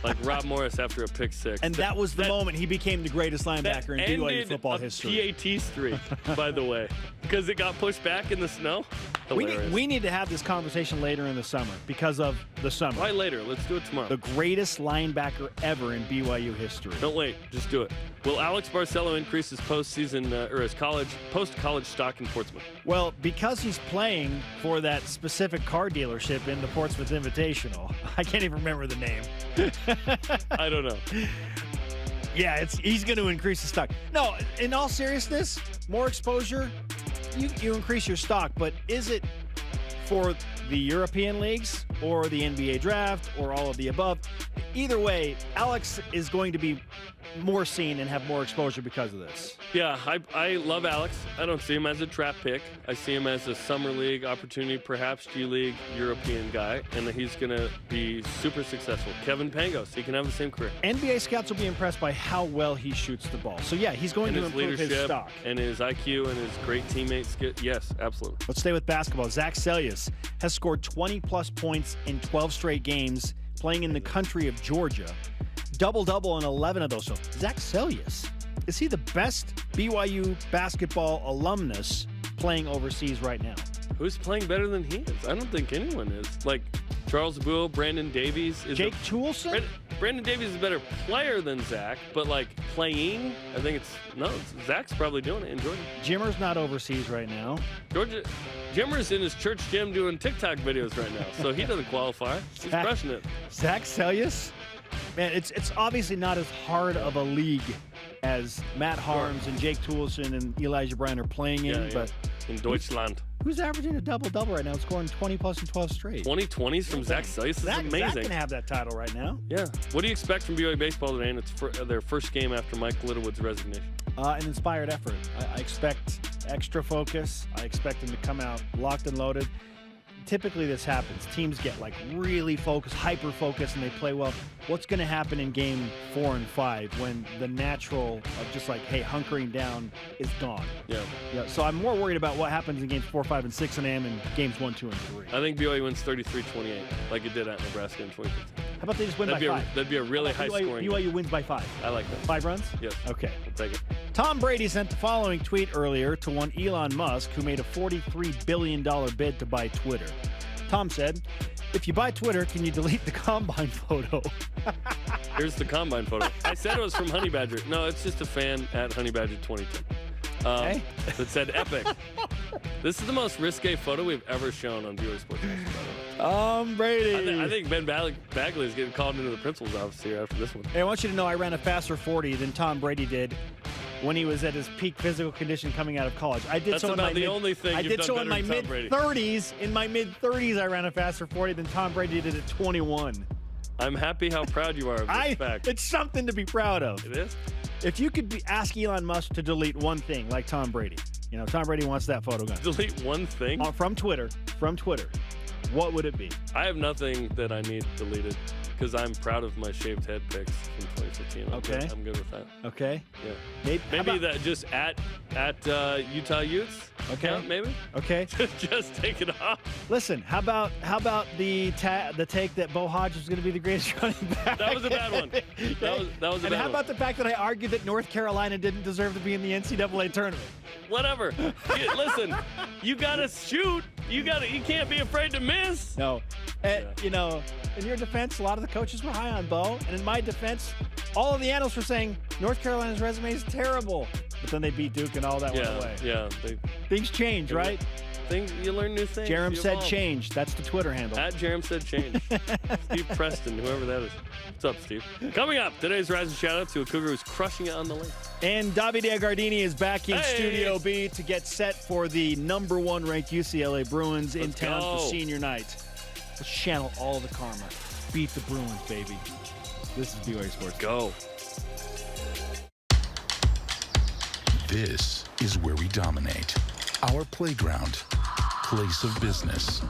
Like Rob Morris after a pick six. And that was the moment he became the greatest linebacker in BYU football history. PAT streak, by the way, because it got pushed back in the snow. We need to have this conversation later in the summer because of the summer. Why later? Let's do it tomorrow. The greatest linebacker ever in BYU history. Don't wait. Just do it. Will Alex Barcelo increase his postseason or his post-college stock in Portsmouth? Well, because he's playing for that specific car dealership in the Portsmouth Invitational. I can't even remember the name. I don't know. Yeah, he's going to increase the stock. No, in all seriousness, more exposure, you increase your stock, but is it for the European leagues or the NBA draft or all of the above? Either way, Alex is going to be more seen and have more exposure because of this. Yeah, I love Alex. I don't see him as a trap pick. I see him as a summer league opportunity, perhaps G League European guy, and that he's going to be super successful. Kevin Pangos, he can have the same career. NBA scouts will be impressed by how well he shoots the ball. So yeah, he's going to improve his stock. And his IQ and his great teammates. Yes, absolutely. Let's stay with basketball. Zach Seljaas has scored 20-plus points in 12 straight games playing in the country of Georgia. Double-double in 11 of those. So Zach Seljaas, is he the best BYU basketball alumnus playing overseas right now? Who's playing better than he is? I don't think anyone is. Like Charles Buell, Brandon Davies. Jake Toolson? Brandon Davies is a better player than Zach, but like playing, I think Zach's probably doing it in Georgia. Jimmer's not overseas right now. Jimmer's in his church gym doing TikTok videos right now, so he doesn't qualify. He's crushing it. Zach Sellius, man, it's obviously not as hard of a league as Matt Harms and Jake Toulson and Elijah Bryan are playing in, but in Deutschland. Who's averaging a double-double right now, scoring 20-plus and 12 straight? 20-20s from Zach Sellius. This is amazing. Zach can have that title right now. Yeah. What do you expect from BYU baseball today? And it's their first game after Mike Littlewood's resignation. An inspired effort. I expect extra focus. I expect them to come out locked and loaded. Typically this happens. Teams get like really focused, hyper-focused, and they play well. What's going to happen in game 4 and 5 when the natural of just like, hey, hunkering down is gone? Yeah. So I'm more worried about what happens in games 4, 5, and 6 than I am in games 1, 2, and 3. I think BYU wins 33-28, like it did at Nebraska in 2015. How about they just win by 5? That'd be a really high scoring. BYU wins by 5. I like that. 5 runs? Yes. Okay. I'll take it. Tom Brady sent the following tweet earlier to one Elon Musk, who made a $43 billion bid to buy Twitter. Tom said, if you buy Twitter, can you delete the Combine photo? Here's the Combine photo. I said it was from Honey Badger. No, it's just a fan at Honey Badger 2010 that said epic. This is the most risque photo we've ever shown on BYU Sports Nation, by the way. Brady. I think Ben Bagley is getting called into the principal's office here after this one. Hey, I want you to know I ran a faster 40 than Tom Brady did when he was at his peak physical condition coming out of college. I did so in my mid-30s. In my mid-30s, I ran a faster 40 than Tom Brady did at 21. I'm happy how proud you are of this fact. It's something to be proud of. It is? If you could ask Elon Musk to delete one thing, like Tom Brady. You know, Tom Brady wants that photo gone. Delete one thing? From Twitter. What would it be? I have nothing that I need deleted because I'm proud of my shaved head pics from 2015. I'm good with that. Okay. Yeah. Maybe that just at Utah Utes. Okay. Maybe. Okay. Just take it off. Listen, how about the take that Bo Hodge was going to be the greatest running back? That was a bad one. That was a bad one. And how about the fact that I argued that North Carolina didn't deserve to be in the NCAA tournament? Whatever. Listen, you gotta shoot. You can't be afraid to miss. No. You know, in your defense, a lot of the coaches were high on Bo, and in my defense, all of the analysts were saying North Carolina's resume is terrible. But then they beat Duke and all that went away. Yeah. Things change, right? You learn new things. Jarom said change. That's the Twitter handle. At Jarom said change. Steve Preston, whoever that is. What's up, Steve? Coming up, today's Rise and Shout Out to a Cougar who's crushing it on the lake. And Davide Gardini is back in Studio B to get set for the #1 ranked UCLA Bruins in town for senior night. Let's channel all the karma. Beat the Bruins, baby. This is BYU Sports. Go. This is where we dominate. Our playground, place of business.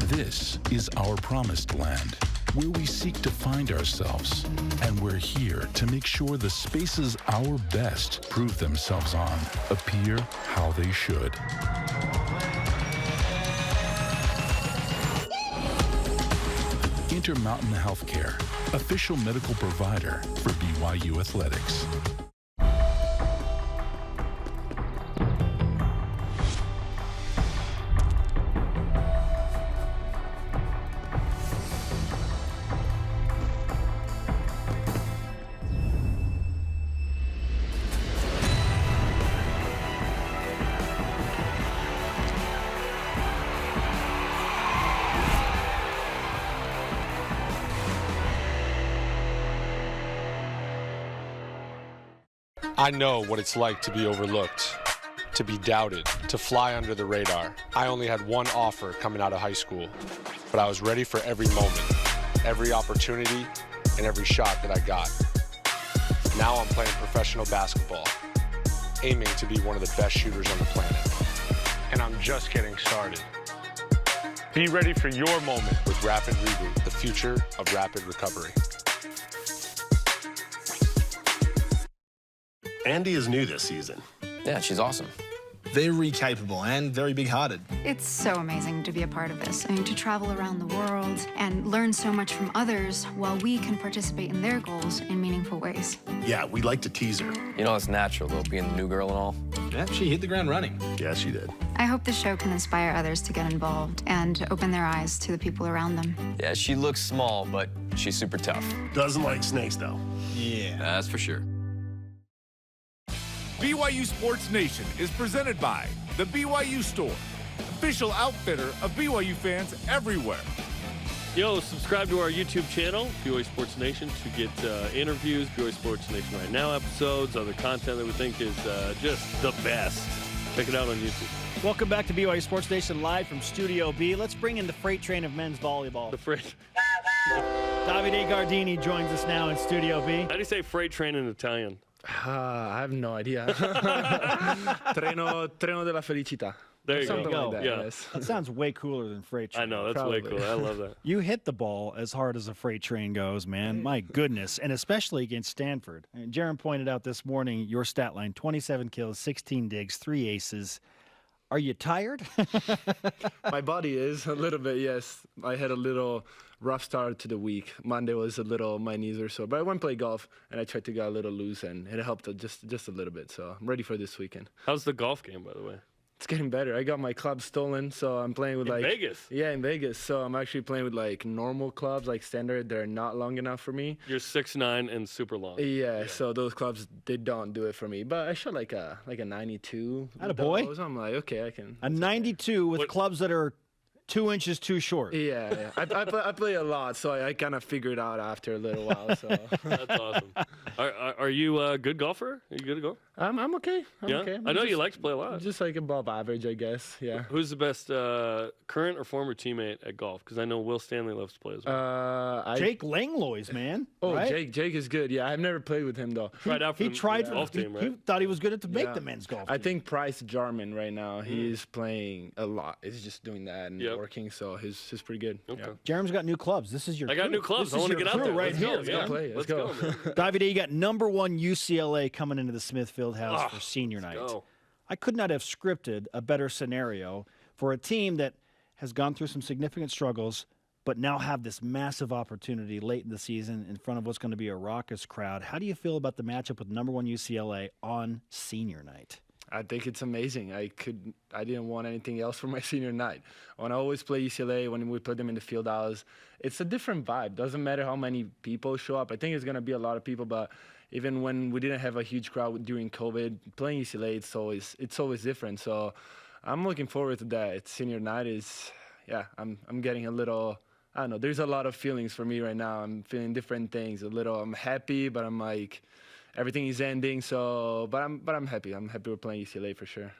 This is our promised land, where we seek to find ourselves. And we're here to make sure the spaces our best prove themselves on appear how they should. Intermountain Healthcare, official medical provider for BYU Athletics. I know what it's like to be overlooked, to be doubted, to fly under the radar. I only had one offer coming out of high school, but I was ready for every moment, every opportunity, and every shot that I got. Now I'm playing professional basketball, aiming to be one of the best shooters on the planet. And I'm just getting started. Be ready for your moment with Rapid Reboot, the future of rapid recovery. Andy is new this season. Yeah, she's awesome. Very capable and very big-hearted. It's so amazing to be a part of this. I mean, to travel around the world and learn so much from others while we can participate in their goals in meaningful ways. Yeah, we'd like to tease her. You know, it's natural, though, being the new girl and all. Yeah, she hit the ground running. Yeah, she did. I hope the show can inspire others to get involved and open their eyes to the people around them. Yeah, she looks small, but She's super tough. Doesn't like snakes, though. Yeah. That's for sure. BYU Sports Nation is presented by the BYU Store, official outfitter of BYU fans everywhere. Yo, subscribe to our YouTube channel, BYU Sports Nation, to get interviews, BYU Sports Nation Right Now episodes, other content that we think is just the best. Check it out on YouTube. Welcome back to BYU Sports Nation live from Studio B. Let's bring in the freight train of men's volleyball. The freight. Davide Gardini joins us now in Studio B. How do you say freight train in Italian? I have no idea. Treno della felicità. There you Something go. like that, Yeah. yes. That sounds way cooler than freight train. I know, that's way cool. I love that. You hit the ball as hard as a freight train goes, man. My goodness. And especially against Stanford. And Jarom pointed out this morning your stat line, 27 kills, 16 digs, 3 aces. Are you tired? My body is a little bit, yes. I had a little rough start to the week. Monday was my knees were sore. But I went play golf, and I tried to get a little loose, and it helped just a little bit. So I'm ready for this weekend. How's the golf game, by the way? It's getting better. I got my clubs stolen, so I'm playing with in Vegas? Yeah, in Vegas. So I'm actually playing with normal clubs, like standard. They're not long enough for me. You're 6'9" and super long. Yeah, so those clubs, they don't do it for me. But I shot like a 92. Attaboy. So I'm like, okay, I can. A 92 with clubs that are 2 inches too short. Yeah. I play a lot, so I kind of figured out after a little while. So that's awesome. Are you a good golfer? Are you good at golf? I'm okay. I'm yeah? okay. I know you like to play a lot. Just like above average, I guess. Yeah. Who's the best current or former teammate at golf? Because I know Will Stanley loves to play as well. Jake Langlois, man. Oh, right? Jake is good. Yeah, I've never played with him though. Tried out for he tried the for golf team, right? He thought he was good to make the men's golf team. I think Price Jarman right now. He's playing a lot. He's just doing that and working. So he's pretty good. Okay. Yeah. Jerem's got new clubs. This is your. I got new clubs. I want to get out there right Let's here. Go, Let's go play. Let's go. Davide, you got number 1 UCLA coming into the Smith Fieldhouse for senior night. Go. I could not have scripted a better scenario for a team that has gone through some significant struggles, but now have this massive opportunity late in the season in front of what's going to be a raucous crowd. How do you feel about the matchup with number 1 UCLA on senior night? I think it's amazing. I didn't want anything else for my senior night. When I always play UCLA, when we put them in the field house, it's a different vibe. Doesn't matter how many people show up. I think it's going to be a lot of people, but even when we didn't have a huge crowd during COVID, playing UCLA, it's always different. So I'm looking forward to that. It's senior night I'm getting a little, I don't know, there's a lot of feelings for me right now. I'm feeling different things. I'm happy, but I'm like, everything is ending. So, but I'm happy. I'm happy we're playing UCLA for sure.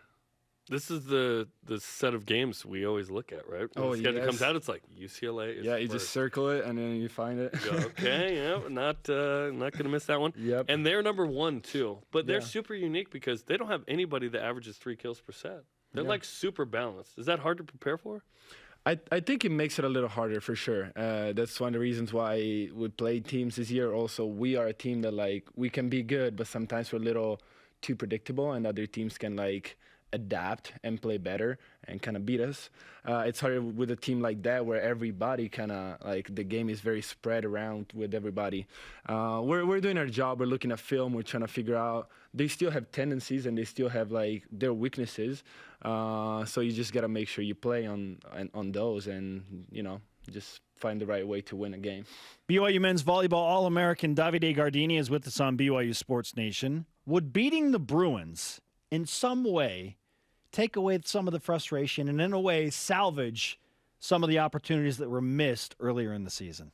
This is the set of games we always look at, right? When the schedule comes out, it's like UCLA is you just circle it and then you find it. Okay, yeah, not gonna miss that one. Yep. And they're number 1 too, but they're super unique because they don't have anybody that averages 3 kills per set. They're like super balanced. Is that hard to prepare for? I think it makes it a little harder for sure. That's one of the reasons why we played teams this year. Also, we are a team that we can be good, but sometimes we're a little too predictable, and other teams can adapt and play better and kind of beat us. It's harder with a team like that where everybody kind of the game is very spread around with everybody. We're doing our job. We're looking at film. We're trying to figure out. They still have tendencies and they still have their weaknesses. So you just got to make sure you play on those and just find the right way to win a game. BYU men's volleyball All-American Davide Gardini is with us on BYU Sports Nation. Would beating the Bruins in some way take away some of the frustration and in a way salvage some of the opportunities that were missed earlier in the season?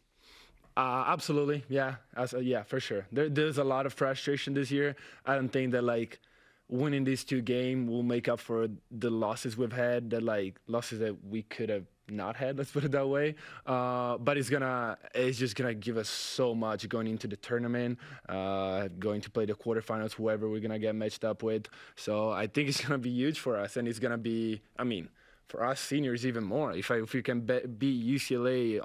Absolutely. Yeah. Yeah, for sure. There's a lot of frustration this year. I don't think that winning these 2 games will make up for the losses we've had, losses that we could have not had, let's put it that way. But it's just gonna give us so much going into the tournament, going to play the quarterfinals, whoever we're gonna get matched up with. So I think it's gonna be huge for us, and it's gonna be, for us seniors even more. If we can beat UCLA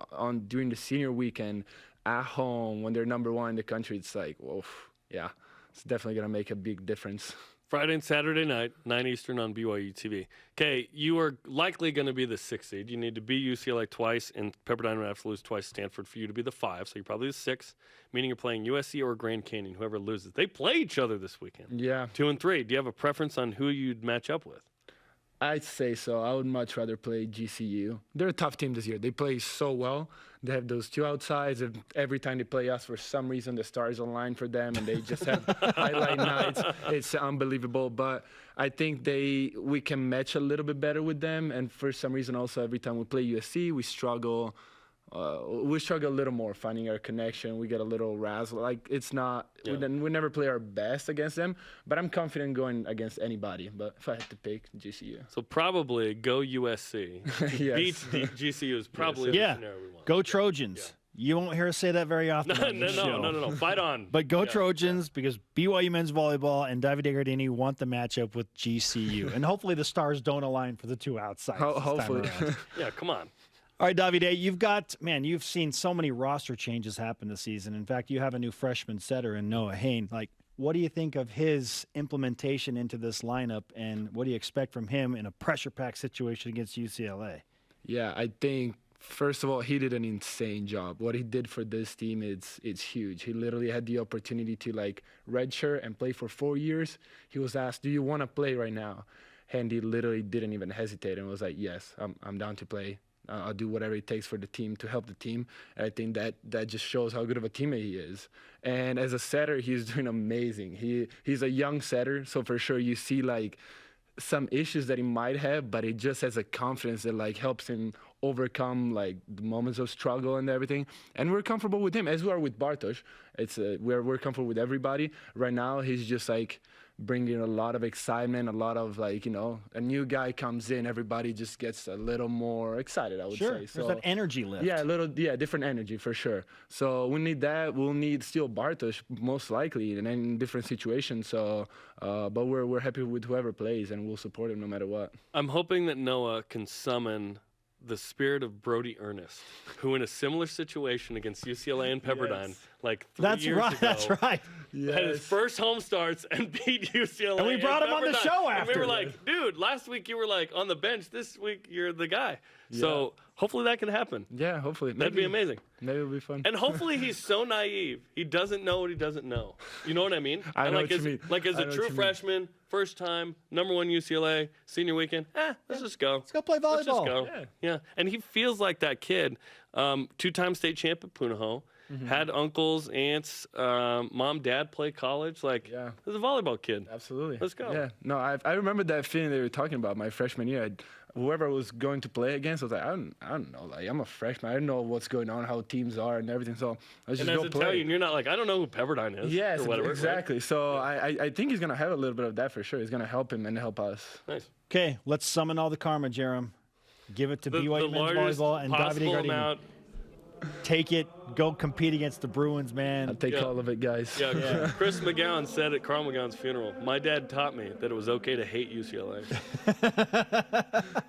during the senior weekend at home when they're number 1 in the country, it's whoa, yeah, it's definitely gonna make a big difference. Friday and Saturday night, 9 Eastern on BYU TV. Okay, you are likely going to be the 6th seed. You need to beat UCLA twice, and Pepperdine would have to lose twice to Stanford for you to be the 5. So you're probably the 6th, meaning you're playing USC or Grand Canyon, whoever loses. They play each other this weekend. Yeah. 2 and 3. Do you have a preference on who you'd match up with? I'd say so. I would much rather play GCU. They're a tough team this year. They play so well. They have those two outsides. And every time they play us, for some reason, the stars align for them, and they just have highlight nights. It's unbelievable. But I think we can match a little bit better with them. And for some reason, also, every time we play USC, we struggle. We struggle a little more finding our connection. We get a little razzle. Like, it's not, we never play our best against them, but I'm confident going against anybody. But if I had to pick, GCU. So probably go USC. Yes. Beat GCU is probably the scenario we want. Go Trojans. Yeah. You won't hear us say that very often. No. Fight on. But go Trojans, because BYU men's volleyball and Davide Gardini want the matchup with GCU. And hopefully the stars don't align for the two outsides. Hopefully. Yeah, come on. All right, Davide, you've seen so many roster changes happen this season. In fact, you have a new freshman setter in Noah Hain. Like, what do you think of his implementation into this lineup, and what do you expect from him in a pressure-packed situation against UCLA? Yeah, I think, first of all, he did an insane job. What he did for this team, it's huge. He literally had the opportunity to, like, redshirt and play for 4 years. He was asked, do you want to play right now? And he literally didn't even hesitate and was like, yes, I'm down to play. I'll do whatever it takes for the team to help the team. And I think that just shows how good of a teammate he is. And as a setter, he's doing amazing. He's a young setter, so for sure you see like some issues that he might have, but he just has a confidence that like helps him overcome like the moments of struggle and everything. And we're comfortable with him, as we are with Bartosz. We're comfortable with everybody. Right now, he's just like bringing a lot of excitement, a lot of like, you know, a new guy comes in, everybody just gets a little more excited, I would say. So there's that energy lift. Yeah, different energy for sure. So we need that. We'll need still Bartosz most likely in different situations. So, but we're happy with whoever plays, and we'll support him no matter what. I'm hoping that Noah can summon the spirit of Brody Ernest, who in a similar situation against UCLA and Pepperdine, like 3 years ago, That's right. Had his first home starts and beat UCLA. And we brought him on the show after. And we were like, dude, last week you were like on the bench. This week you're the guy. Yeah. So hopefully that can happen. Yeah, hopefully. That'd be amazing. Maybe it'll be fun. And hopefully he's so naive, he doesn't know what he doesn't know. You know what I mean? I know what you mean. Like as a true freshman, first time, #1 UCLA, senior weekend, let's just go. Let's go play volleyball. Let's just go. Yeah. And he feels like that kid, 2-time state champ at Punahou. Mm-hmm. Had uncles, aunts, mom, dad play college. Like, he's a volleyball kid. Absolutely. Let's go. Yeah. No, I remember that feeling they were talking about my freshman year. Whoever I was going to play against, I was like, I don't know. Like, I'm a freshman. I don't know what's going on, how teams are and everything. So let's just go play. And as Italian, you're not like, I don't know who Pepperdine is. Yes, or whatever, exactly. Right? So I think he's going to have a little bit of that for sure. He's going to help him and help us. Nice. Okay, let's summon all the karma, Jarom. Give it to BYU men's volleyball and Davide Gardini. Take it. Go compete against the Bruins, man. I'll take all of it, guys. Yeah. Chris McGowan said at Carl McGowan's funeral, my dad taught me that it was okay to hate UCLA.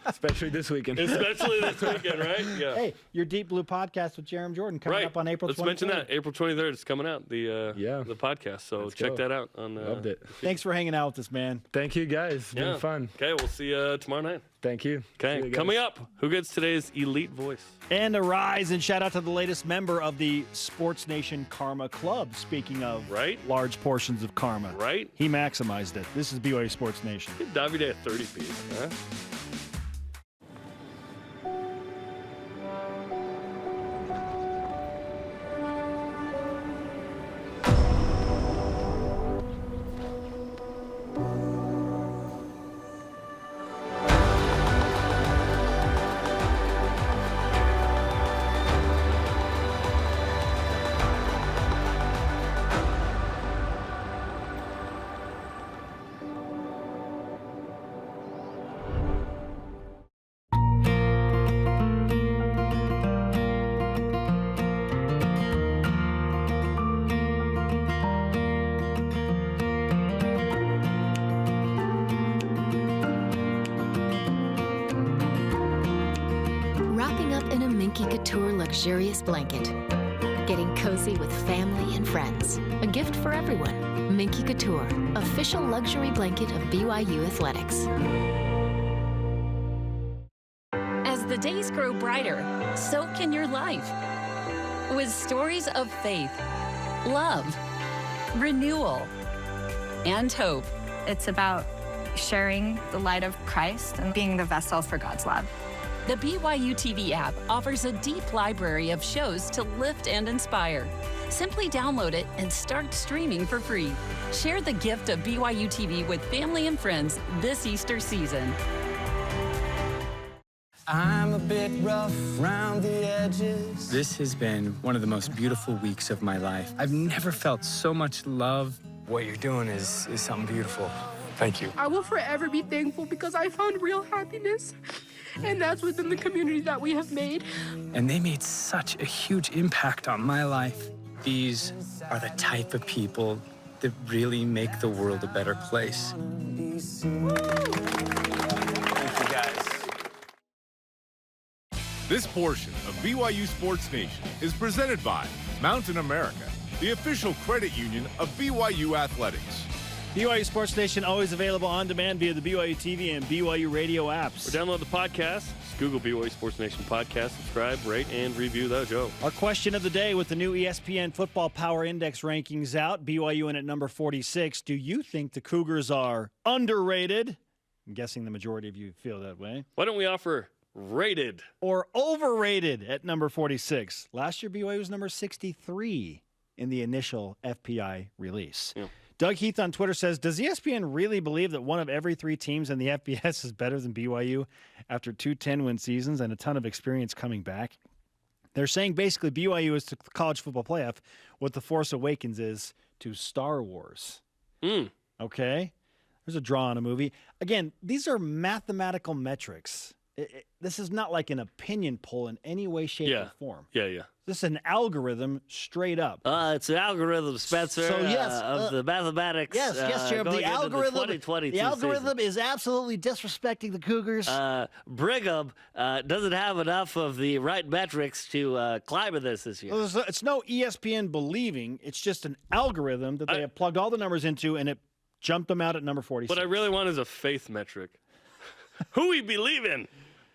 Especially this weekend. Right? Yeah. Hey, your Deep Blue podcast with Jarom Jordan coming up on April 23rd. Let's mention that. April 23rd is coming out, the podcast. So check that out. Loved it. Thanks for hanging out with us, man. Thank you, guys. It's been fun. Okay, we'll see you tomorrow night. Thank you. Okay, coming up, who gets today's Elite Voice? And a rise, and shout out to the latest member of the Sports Nation Karma Club. Speaking of large portions of karma. Right. He maximized it. This is BYU Sports Nation. Give Davide a 30-piece, huh? Luxurious blanket. Getting cozy with family and friends. A gift for everyone. Minky Couture, official luxury blanket of BYU Athletics. As the days grow brighter, so can your life. With stories of faith, love, renewal, and hope. It's about sharing the light of Christ and being the vessel for God's love. The BYU TV app offers a deep library of shows to lift and inspire. Simply download it and start streaming for free. Share the gift of BYU TV with family and friends this Easter season. I'm a bit rough around the edges. This has been one of the most beautiful weeks of my life. I've never felt so much love. What you're doing is something beautiful. Thank you. I will forever be thankful because I found real happiness, and that's within the community that we have made. And they made such a huge impact on my life. These are the type of people that really make the world a better place. Thank you, guys. This portion of BYU Sports Nation is presented by Mountain America, the official credit union of BYU Athletics. BYU Sports Nation always available on demand via the BYU TV and BYU radio apps. Or download the podcast. Just Google BYU Sports Nation podcast. Subscribe, rate, and review that, Joe. Our question of the day with the new ESPN Football Power Index rankings out. BYU in at number 46. Do you think the Cougars are underrated? I'm guessing the majority of you feel that way. Why don't we offer rated? Or overrated at number 46. Last year, BYU was number 63 in the initial FPI release. Yeah. Doug Heath on Twitter says, does ESPN really believe that one of every 3 teams in the FBS is better than BYU after 2 10-win seasons and a ton of experience coming back? They're saying basically BYU is to the college football playoff what The Force Awakens is to Star Wars. Okay? There's a draw on a movie. Again, these are mathematical metrics. This is not like an opinion poll in any way, shape, or form. Yeah. This is an algorithm straight up. It's an algorithm, Spencer, So, yes, of the mathematics. Yes, Jared. The algorithm is absolutely disrespecting the Cougars. Brigham doesn't have enough of the right metrics to climb in this year. Well, it's no ESPN believing. It's just an algorithm that they have plugged all the numbers into, and it jumped them out at number 46. What I really want is a faith metric. Who we believe in.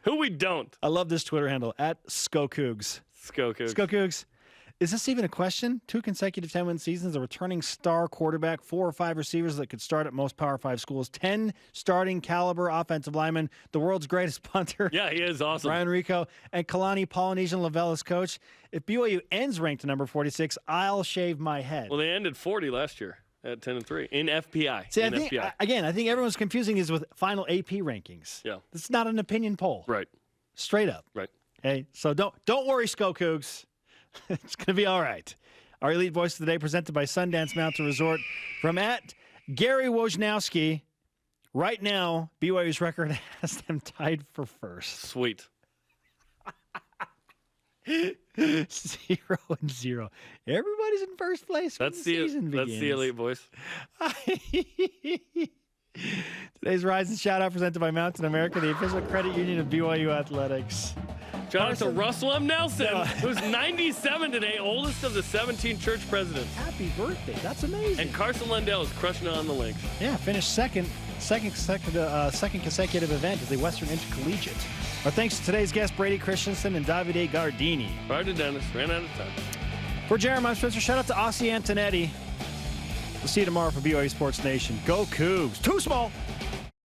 Who we don't. I love this Twitter handle, at ScoCougs. ScoCougs. Is this even a question? 2 consecutive 10-win seasons, a returning star quarterback, 4 or 5 receivers that could start at most Power 5 schools, 10 starting caliber offensive linemen, the world's greatest punter. Yeah, he is awesome. Brian Rico, and Kalani Polynesian Lavella's coach. If BYU ends ranked number 46, I'll shave my head. Well, they ended 40 last year at 10-3 in FPI. See, I think everyone's confusing this with final AP rankings. Yeah. This is not an opinion poll. Right. Straight up. Right. Okay, so don't worry, ScoCougs. It's going to be all right. Our Elite Voice of the Day presented by Sundance Mountain Resort from at Gary Wojnowski. Right now, BYU's record has them tied for first. Sweet. 0-0. Everybody's in first place when the season begins. That's the Elite Voice. Today's Rise and Shout Out presented by Mountain America, the official credit union of BYU Athletics. Shout out to Russell M. Nelson, who's 97 today, oldest of the 17 church presidents. Happy birthday. That's amazing. And Carson Lendell is crushing it on the links. Yeah, finished second consecutive event at the Western Intercollegiate. Our thanks to today's guests, Brady Christensen and Davide Gardini. Sorry to Dennis. Ran out of time. For Jarom, I'm Spencer. Shout out to Ossie Antonetti. We'll see you tomorrow for BYU Sports Nation. Go Cougs. Too small.